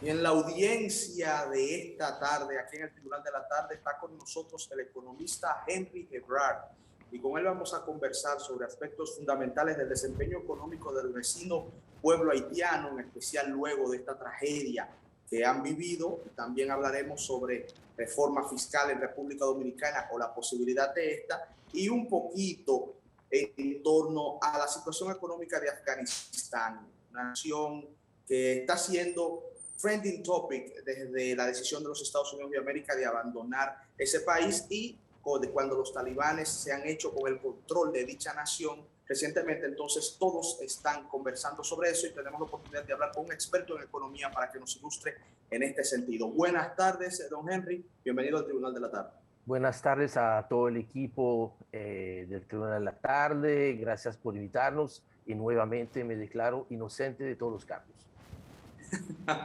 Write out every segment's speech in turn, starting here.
Y en la audiencia de esta tarde, aquí en el Tribunal de la Tarde, está con nosotros el economista Henry Ebrard. Y con él vamos a conversar sobre aspectos fundamentales del desempeño económico del vecino pueblo haitiano, en especial luego de esta tragedia que han vivido. También hablaremos sobre reforma fiscal en República Dominicana o la posibilidad de esta, y un poquito en torno a la situación económica de Afganistán, una nación que está siendo trending topic desde la decisión de los Estados Unidos de América de abandonar ese país y de cuando los talibanes se han hecho con el control de dicha nación recientemente. Entonces todos están conversando sobre eso y tenemos la oportunidad de hablar con un experto en economía para que nos ilustre en este sentido. Buenas tardes, don Henry, bienvenido al Tribunal de la Tarde. Buenas tardes a todo el equipo del Tribunal de la Tarde. Gracias por invitarnos y nuevamente me declaro inocente de todos los cargos.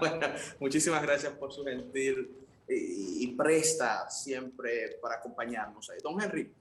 Bueno, muchísimas gracias por su gentil y presta siempre para acompañarnos. Don Henry,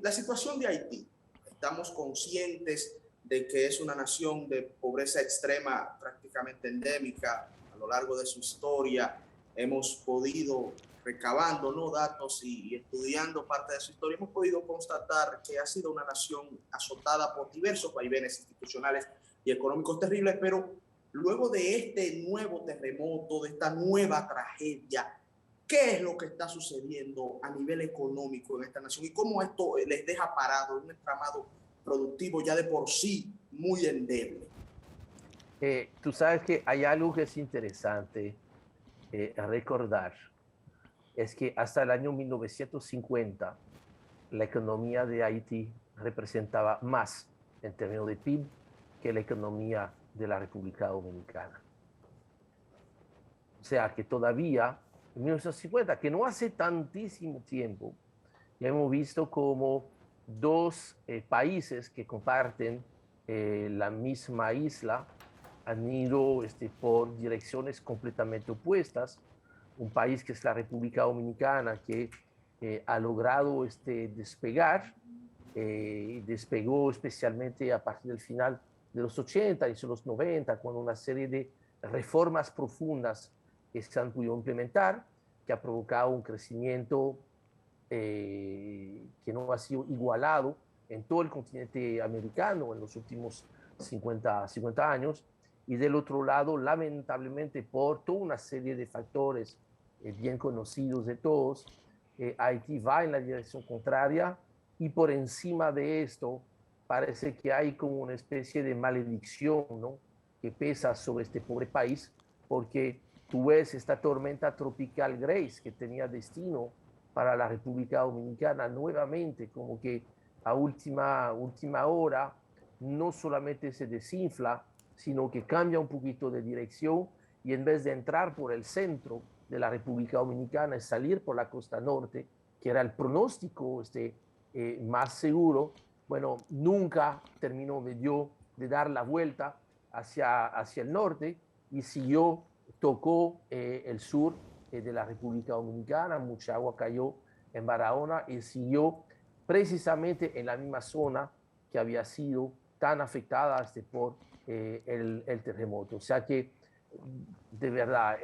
la situación de Haití, estamos conscientes de que es una nación de pobreza extrema, prácticamente endémica a lo largo de su historia. Hemos podido, recabando, ¿no?, datos y estudiando parte de su historia, hemos podido constatar que ha sido una nación azotada por diversos vaivenes institucionales y económicos terribles, pero luego de este nuevo terremoto, de esta nueva tragedia, ¿qué es lo que está sucediendo a nivel económico en esta nación y cómo esto les deja parado un entramado productivo ya de por sí muy endeble? Tú sabes que hay algo que es interesante recordar, es que hasta el año 1950 la economía de Haití representaba más en términos de PIB que la economía de la República Dominicana. O sea que todavía en 1950, que no hace tantísimo tiempo, ya hemos visto como dos países que comparten la misma isla han ido por direcciones completamente opuestas. Un país que es la República Dominicana, que ha logrado despegar, despegó especialmente a partir del final de los 80 y los 90, con una serie de reformas profundas que se han podido implementar, que ha provocado un crecimiento que no ha sido igualado en todo el continente americano en los últimos 50 años. Y del otro lado, lamentablemente, por toda una serie de factores bien conocidos de todos, Haití va en la dirección contraria, y por encima de esto parece que hay como una especie de maledicción, ¿no?, que pesa sobre este pobre país, porque tú ves esta tormenta tropical Grace, que tenía destino para la República Dominicana, nuevamente como que a última hora no solamente se desinfla, sino que cambia un poquito de dirección, y en vez de entrar por el centro de la República Dominicana, es salir por la costa norte, que era el pronóstico más seguro. Bueno, nunca terminó, de dar la vuelta hacia el norte y siguió, tocó el sur de la República Dominicana. Mucha agua cayó en Barahona y siguió precisamente en la misma zona que había sido tan afectada por el terremoto. O sea que de verdad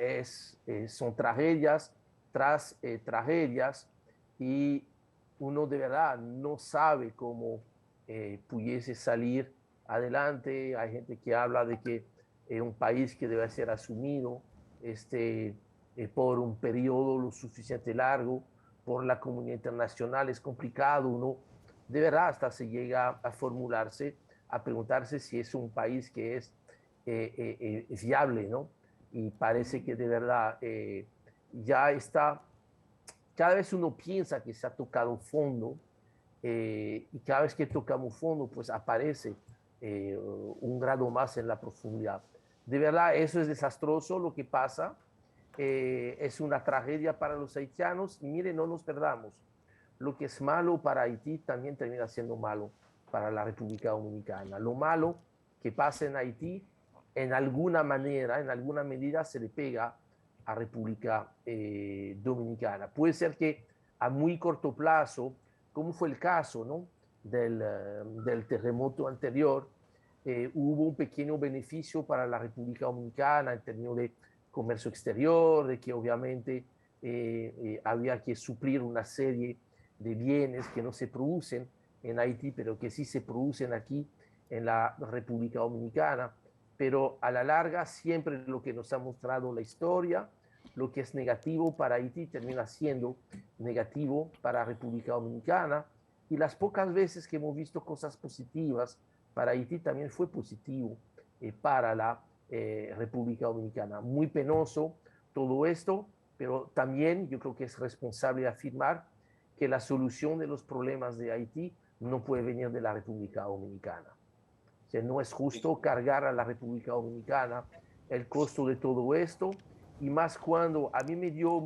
son tragedias tras tragedias, y uno de verdad no sabe cómo pudiese salir adelante. Hay gente que habla de que un país que debe ser asumido por un periodo lo suficiente largo por la comunidad internacional es complicado. Uno de verdad hasta se llega a formularse, a preguntarse si es un país que es viable, ¿no? Y parece que de verdad ya está, cada vez uno piensa que se ha tocado fondo, y cada vez que tocamos fondo, pues aparece un grado más en la profundidad. De verdad, eso es desastroso lo que pasa. Es una tragedia para los haitianos. Y miren, no nos perdamos. Lo que es malo para Haití también termina siendo malo para la República Dominicana. Lo malo que pasa en Haití, en alguna manera, en alguna medida, se le pega a República Dominicana. Puede ser que a muy corto plazo, como fue el caso, ¿no?, del terremoto anterior, hubo un pequeño beneficio para la República Dominicana en términos de comercio exterior, de que obviamente había que suplir una serie de bienes que no se producen en Haití, pero que sí se producen aquí en la República Dominicana. Pero a la larga, siempre lo que nos ha mostrado la historia, lo que es negativo para Haití termina siendo negativo para República Dominicana, y las pocas veces que hemos visto cosas positivas para Haití también fue positivo para la República Dominicana. Muy penoso todo esto, pero también yo creo que es responsable afirmar que la solución de los problemas de Haití no puede venir de la República Dominicana. O sea, no es justo cargar a la República Dominicana el costo de todo esto, y más cuando a mí me dio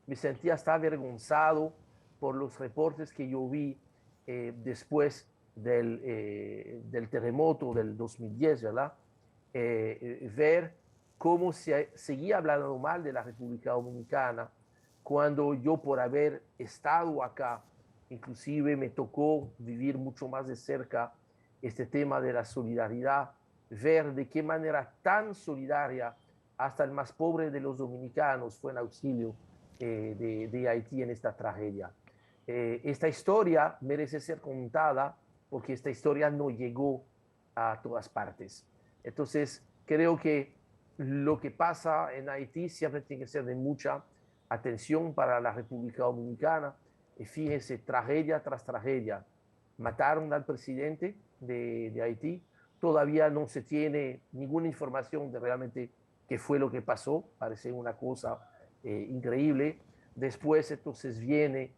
me sentía hasta avergonzado por los reportes que yo vi después del terremoto del 2010, ¿verdad? Ver cómo se seguía hablando mal de la República Dominicana, cuando yo, por haber estado acá, inclusive me tocó vivir mucho más de cerca este tema de la solidaridad, ver de qué manera tan solidaria hasta el más pobre de los dominicanos fue en auxilio de Haití en esta tragedia. Esta historia merece ser contada porque esta historia no llegó a todas partes. Entonces, creo que lo que pasa en Haití siempre tiene que ser de mucha atención para la República Dominicana. Fíjese, tragedia tras tragedia. Mataron al presidente de Haití. Todavía no se tiene ninguna información de realmente qué fue lo que pasó. Parece una cosa increíble. Después, entonces, viene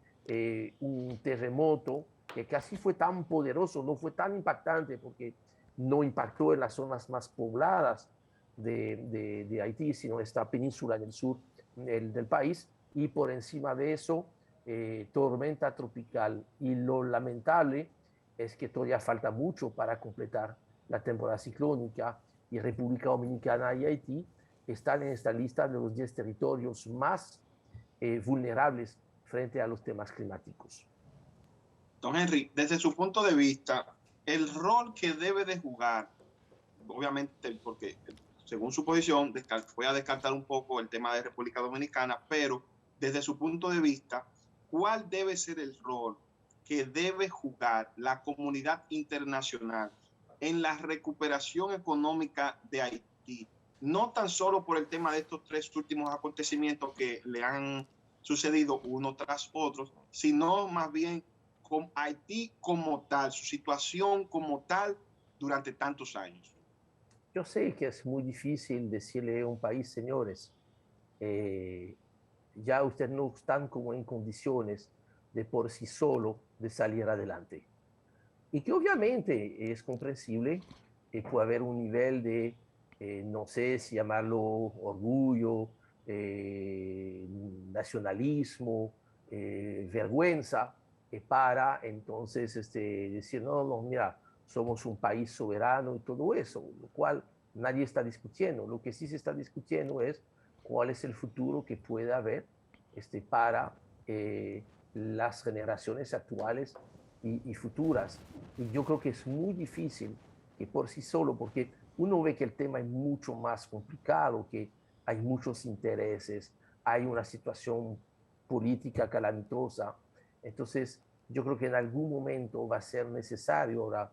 un terremoto que casi fue tan poderoso, no fue tan impactante porque no impactó en las zonas más pobladas de Haití, sino esta península en el sur del país, y por encima de eso, tormenta tropical. Y lo lamentable es que todavía falta mucho para completar la temporada ciclónica, y República Dominicana y Haití están en esta lista de los 10 territorios más vulnerables frente a los temas climáticos. Don Henry, desde su punto de vista, el rol que debe de jugar, obviamente, porque según su posición, voy a descartar un poco el tema de República Dominicana, pero desde su punto de vista, ¿cuál debe ser el rol que debe jugar la comunidad internacional en la recuperación económica de Haití? No tan solo por el tema de estos 3 últimos acontecimientos que le han sucedido uno tras otro, sino más bien con Haití como tal, su situación como tal durante tantos años. Yo sé que es muy difícil decirle a un país, señores, eh, ya ustedes no están como en condiciones de por sí solo de salir adelante. Y que obviamente es comprensible, puede haber un nivel de, no sé si llamarlo orgullo, nacionalismo, vergüenza, para entonces decir, no, no, mira, somos un país soberano y todo eso, lo cual nadie está discutiendo. Lo que sí se está discutiendo es cuál es el futuro que puede haber para las generaciones actuales y futuras. Y yo creo que es muy difícil que por sí solo, porque uno ve que el tema es mucho más complicado, que hay muchos intereses, hay una situación política calamitosa. Entonces, yo creo que en algún momento va a ser necesario. Ahora,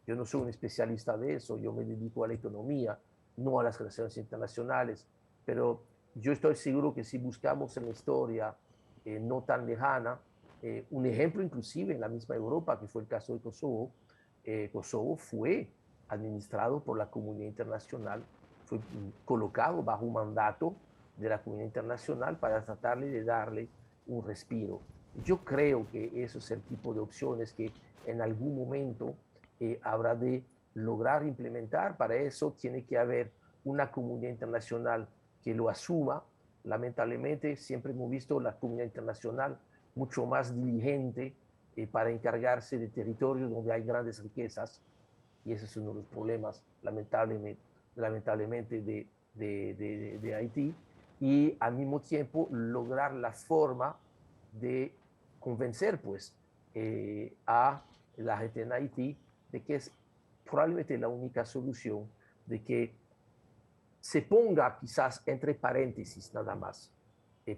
yo no soy un especialista de eso, yo me dedico a la economía, no a las relaciones internacionales, pero yo estoy seguro que si buscamos en la historia no tan lejana, un ejemplo inclusive en la misma Europa, que fue el caso de Kosovo, Kosovo fue administrado por la comunidad internacional, fue colocado bajo un mandato de la comunidad internacional para tratarle de darle un respiro. Yo creo que eso es el tipo de opciones que en algún momento habrá de lograr implementar. Para eso tiene que haber una comunidad internacional que lo asuma. Lamentablemente, siempre hemos visto la comunidad internacional mucho más diligente para encargarse de territorios donde hay grandes riquezas, y ese es uno de los problemas, lamentablemente de Haití, y al mismo tiempo lograr la forma de convencer pues a la gente en Haití de que es probablemente la única solución, de que se ponga quizás entre paréntesis nada más,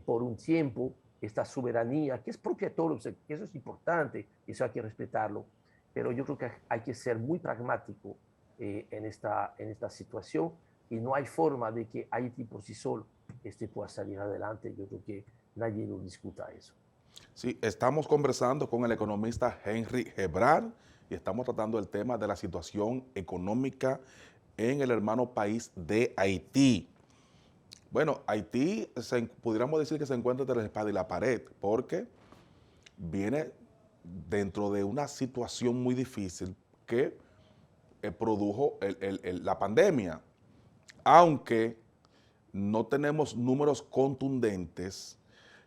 por un tiempo, esta soberanía, que es propia de todos, que eso es importante, eso hay que respetarlo, pero yo creo que hay que ser muy pragmático en esta situación y no hay forma de que Haití por sí solo pueda salir adelante. Yo creo que nadie lo discuta eso. Sí, estamos conversando con el economista Henry Hebrard y estamos tratando el tema de la situación económica en el hermano país de Haití. Bueno, Haití, pudiéramos decir que se encuentra entre la espada y la pared, porque viene dentro de una situación muy difícil que produjo la pandemia. Aunque no tenemos números contundentes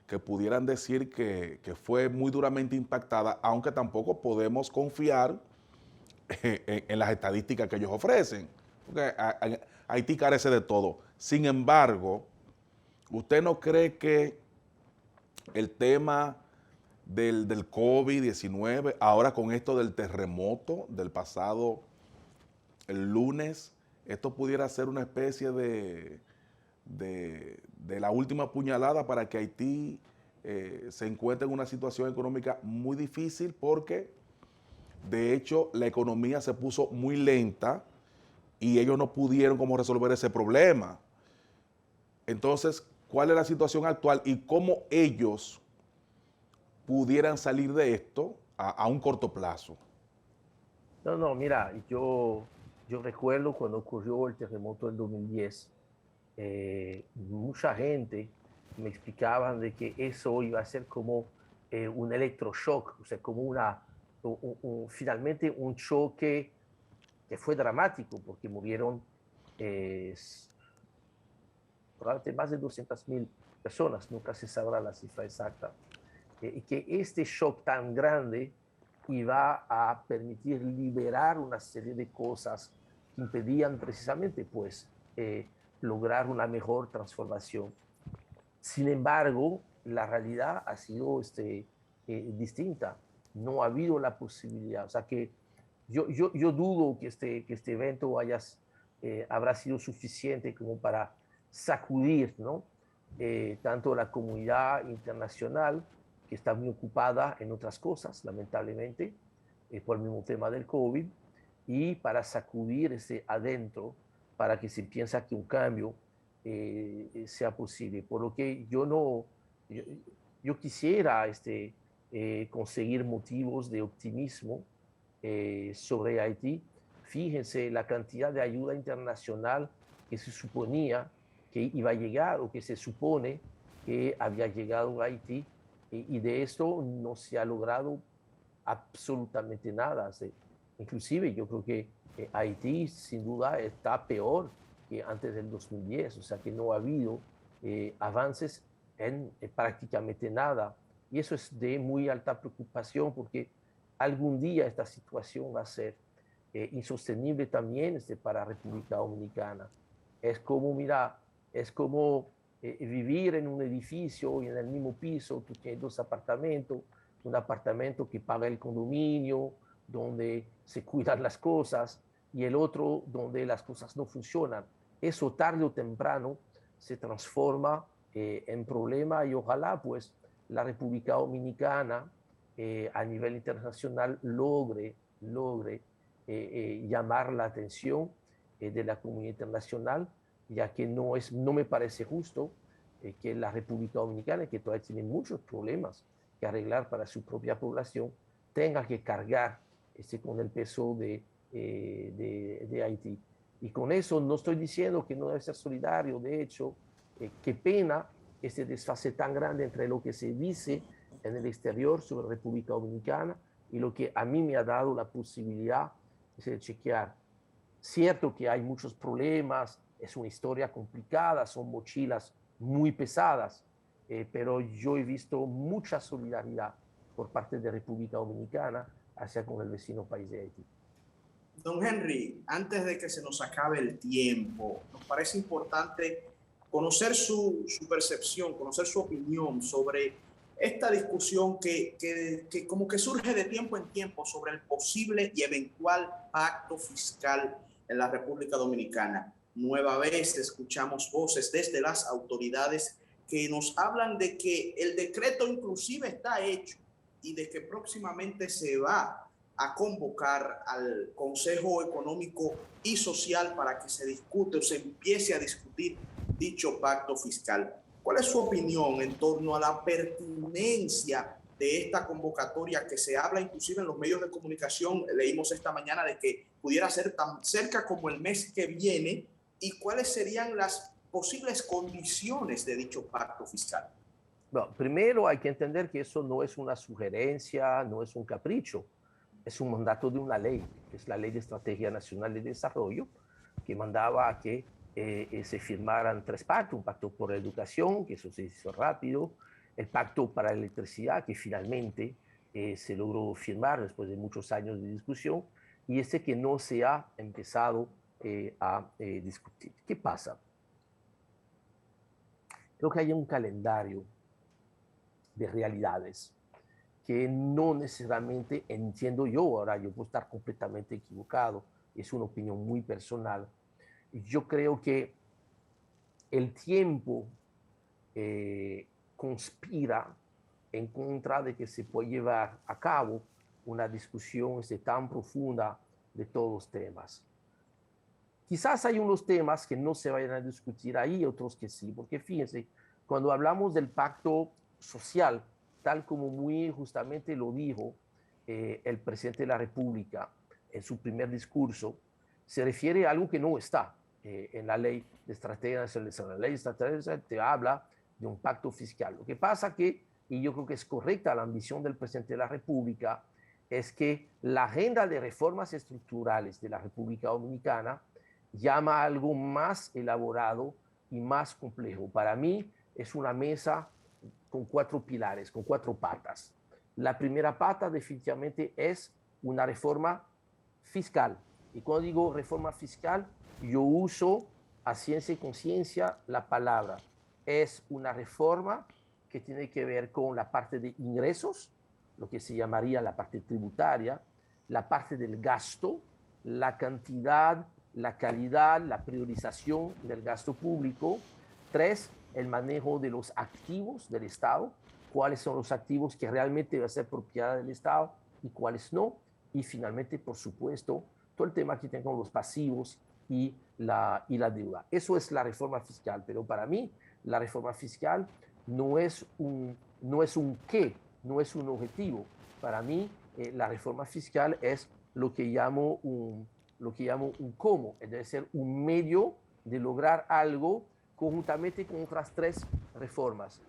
que pudieran decir que fue muy duramente impactada, aunque tampoco podemos confiar en las estadísticas que ellos ofrecen, porque Haití carece de todo. Sin embargo, ¿usted no cree que el tema del COVID-19, ahora con esto del terremoto del pasado el lunes, esto pudiera ser una especie de la última puñalada para que Haití se encuentre en una situación económica muy difícil? Porque de hecho la economía se puso muy lenta y ellos no pudieron como resolver ese problema. Entonces, ¿cuál es la situación actual y cómo ellos pudieran salir de esto a un corto plazo? No, mira, yo recuerdo cuando ocurrió el terremoto del 2010, mucha gente me explicaban de que eso iba a ser como un electroshock, o sea, como finalmente un choque que fue dramático porque murieron probablemente más de 200.000 personas, nunca se sabrá la cifra exacta, y que este shock tan grande iba a permitir liberar una serie de cosas que impedían precisamente pues lograr una mejor transformación. Sin embargo, la realidad ha sido distinta. No ha habido la posibilidad. O sea que yo dudo que este evento habrá sido suficiente como para sacudir, ¿no? Tanto la comunidad internacional, que está muy ocupada en otras cosas, lamentablemente, por el mismo tema del COVID, y para sacudir adentro, para que se piensa que un cambio sea posible. Por lo que yo quisiera conseguir motivos de optimismo sobre Haití. Fíjense la cantidad de ayuda internacional que se suponía que iba a llegar o que se supone que había llegado a Haití, y de esto no se ha logrado absolutamente nada. Inclusive yo creo que Haití sin duda está peor que antes del 2010, o sea que no ha habido avances en prácticamente nada, y eso es de muy alta preocupación porque algún día esta situación va a ser insostenible también para República Dominicana. Es como, mira, es como vivir en un edificio y en el mismo piso tú tienes dos apartamentos, un apartamento que paga el condominio, donde se cuidan las cosas, y el otro donde las cosas no funcionan. Eso tarde o temprano se transforma en problema, y ojalá pues la República Dominicana a nivel internacional logre llamar la atención de la comunidad internacional, ya que no me parece justo que la República Dominicana, que todavía tiene muchos problemas que arreglar para su propia población, tenga que cargar con el peso de Haití. Y con eso no estoy diciendo que no debe ser solidario. De hecho, qué pena este desfase tan grande entre lo que se dice en el exterior sobre República Dominicana y lo que a mí me ha dado la posibilidad de chequear. Cierto que hay muchos problemas, es una historia complicada, son mochilas muy pesadas, pero yo he visto mucha solidaridad por parte de República Dominicana hacia con el vecino país de Haití. Don Henry, antes de que se nos acabe el tiempo, nos parece importante conocer su percepción, conocer su opinión sobre esta discusión que como que surge de tiempo en tiempo sobre el posible y eventual pacto fiscal en la República Dominicana. nueva vez escuchamos voces desde las autoridades que nos hablan de que el decreto inclusive está hecho y de que próximamente se va a convocar al Consejo Económico y Social para que se discute o se empiece a discutir dicho pacto fiscal. ¿Cuál es su opinión en torno a la pertinencia de esta convocatoria que se habla inclusive en los medios de comunicación? Leímos esta mañana de que pudiera ser tan cerca como el mes que viene, y cuáles serían las posibles condiciones de dicho pacto fiscal. Bueno, primero hay que entender que eso no es una sugerencia, no es un capricho, es un mandato de una ley, que es la Ley de Estrategia Nacional de Desarrollo, que mandaba a que se firmaran 3 pactos: un pacto por la educación, que eso se hizo rápido, el pacto para la electricidad, que finalmente se logró firmar después de muchos años de discusión, y este que no se ha empezado a discutir. ¿Qué pasa? Creo que hay un calendario de realidades que no necesariamente entiendo yo. Ahora, yo puedo estar completamente equivocado, es una opinión muy personal. Yo creo que el tiempo conspira en contra de que se pueda llevar a cabo una discusión tan profunda de todos los temas. Quizás hay unos temas que no se vayan a discutir ahí, otros que sí, porque fíjense, cuando hablamos del pacto social, tal como muy justamente lo dijo el presidente de la República en su primer discurso, se refiere a algo que no está en la Ley de Estrategia Nacional de Desarrollo. La Ley de Estrategia Nacional te habla de un pacto fiscal. Lo que pasa que, y yo creo que es correcta la ambición del presidente de la República, es que la agenda de reformas estructurales de la República Dominicana llama a algo más elaborado y más complejo. Para mí es una mesa con 4 pilares, con 4 patas. La primera pata definitivamente es una reforma fiscal. Y cuando digo reforma fiscal, yo uso a ciencia y conciencia la palabra. Es una reforma que tiene que ver con la parte de ingresos, lo que se llamaría la parte tributaria, la parte del gasto, la cantidad, la calidad, la priorización del gasto público. 3, el manejo de los activos del Estado, cuáles son los activos que realmente deben ser propiedad del Estado y cuáles no. Y finalmente, por supuesto, todo el tema que tiene con los pasivos y la deuda. Eso es la reforma fiscal, pero para mí la reforma fiscal no es un qué, no es un objetivo. Para mí la reforma fiscal es lo que llamo un cómo, debe ser un medio de lograr algo conjuntamente con otras 3 reformas.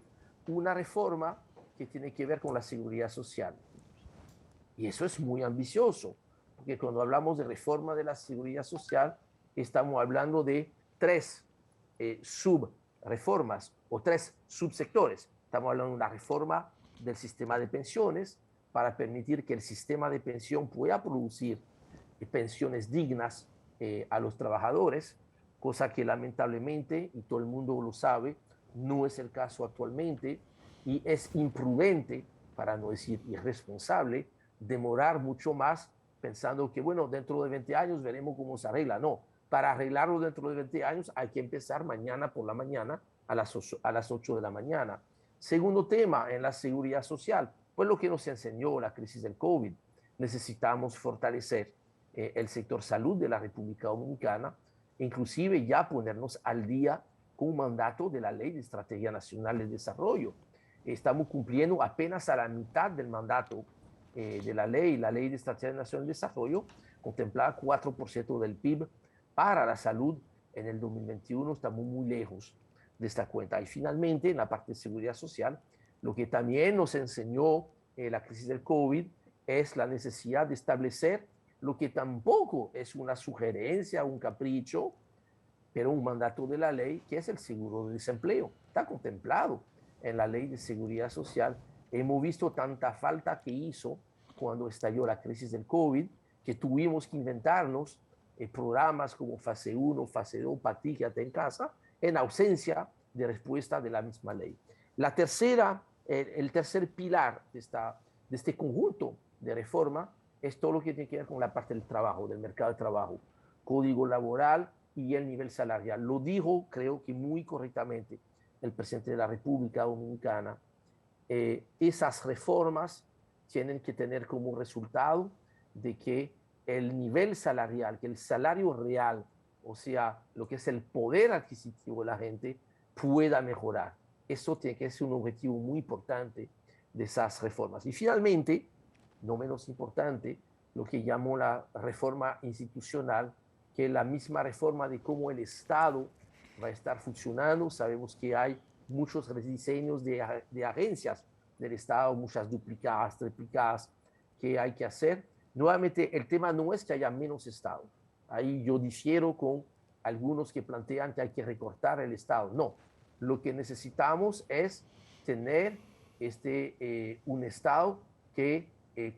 Una reforma que tiene que ver con la seguridad social. Y eso es muy ambicioso, porque cuando hablamos de reforma de la seguridad social, estamos hablando de 3 subreformas o 3 subsectores. Estamos hablando de una reforma del sistema de pensiones para permitir que el sistema de pensión pueda producir pensiones dignas a los trabajadores, cosa que lamentablemente, y todo el mundo lo sabe, no es el caso actualmente, y es imprudente, para no decir irresponsable, demorar mucho más pensando que, bueno, dentro de 20 años veremos cómo se arregla. No, para arreglarlo dentro de 20 años hay que empezar mañana por la mañana a las 8 de la mañana. Segundo tema, en la seguridad social, pues lo que nos enseñó la crisis del COVID. Necesitamos fortalecer el sector salud de la República Dominicana, inclusive ya ponernos al día con un mandato de la Ley de Estrategia Nacional de Desarrollo. Estamos cumpliendo apenas a la mitad del mandato de la Ley de Estrategia Nacional de Desarrollo, contemplaba 4% del PIB para la salud. En el 2021 estamos muy lejos de esta cuenta. Y finalmente, en la parte de seguridad social, lo que también nos enseñó la crisis del COVID es la necesidad de establecer lo que tampoco es una sugerencia, un capricho, pero un mandato de la ley, que es el seguro de desempleo. Está contemplado en la Ley de Seguridad Social. Hemos visto tanta falta que hizo cuando estalló la crisis del COVID, que tuvimos que inventarnos programas como fase 1, fase 2, Pati, quédate en casa, en ausencia de respuesta de la misma ley. La tercera, el tercer pilar de este conjunto de reforma es todo lo que tiene que ver con la parte del trabajo, del mercado de trabajo, código laboral y el nivel salarial. Lo dijo, creo que muy correctamente, el presidente de la República Dominicana. Esas reformas tienen que tener como resultado de que el nivel salarial, que el salario real, o sea, lo que es el poder adquisitivo de la gente, pueda mejorar. Eso tiene que ser un objetivo muy importante de esas reformas. Y finalmente, no menos importante, lo que llamó la reforma institucional, que es la misma reforma de cómo el Estado va a estar funcionando. Sabemos que hay muchos rediseños de agencias del Estado, muchas duplicadas, triplicadas, que hay que hacer. Nuevamente, el tema no es que haya menos Estado. Ahí yo difiero con algunos que plantean que hay que recortar el Estado. No, lo que necesitamos es tener un Estado que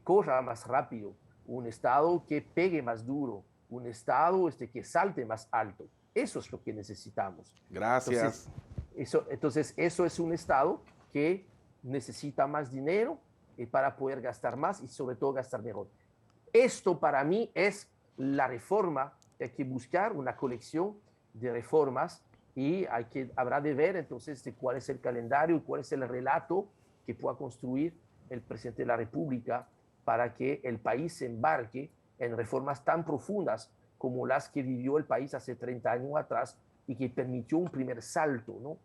corra más rápido, un Estado que pegue más duro, un Estado que salte más alto. Eso es lo que necesitamos. Gracias. Entonces eso es un Estado que necesita más dinero para poder gastar más y sobre todo gastar mejor. Esto para mí es la reforma. Hay que buscar una colección de reformas y habrá de ver entonces de cuál es el calendario y cuál es el relato que pueda construir el presidente de la República para que el país se embarque en reformas tan profundas como las que vivió el país hace 30 años atrás y que permitió un primer salto, ¿no?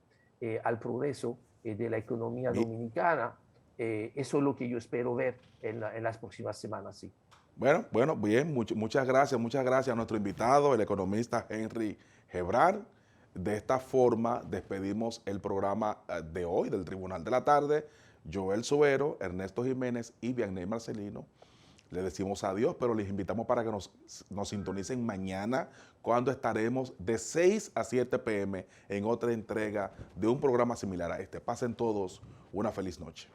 Al progreso de la economía dominicana. Eso es lo que yo espero ver en las próximas semanas, sí. Bueno, bien, muchas gracias a nuestro invitado, el economista Henry Gebrar. De esta forma despedimos el programa de hoy del Tribunal de la Tarde. Joel Sobero, Ernesto Jiménez y Vianney Marcelino. Le decimos adiós, pero les invitamos para que nos sintonicen mañana cuando estaremos de 6 a 7 p.m. en otra entrega de un programa similar a este. Pasen todos una feliz noche.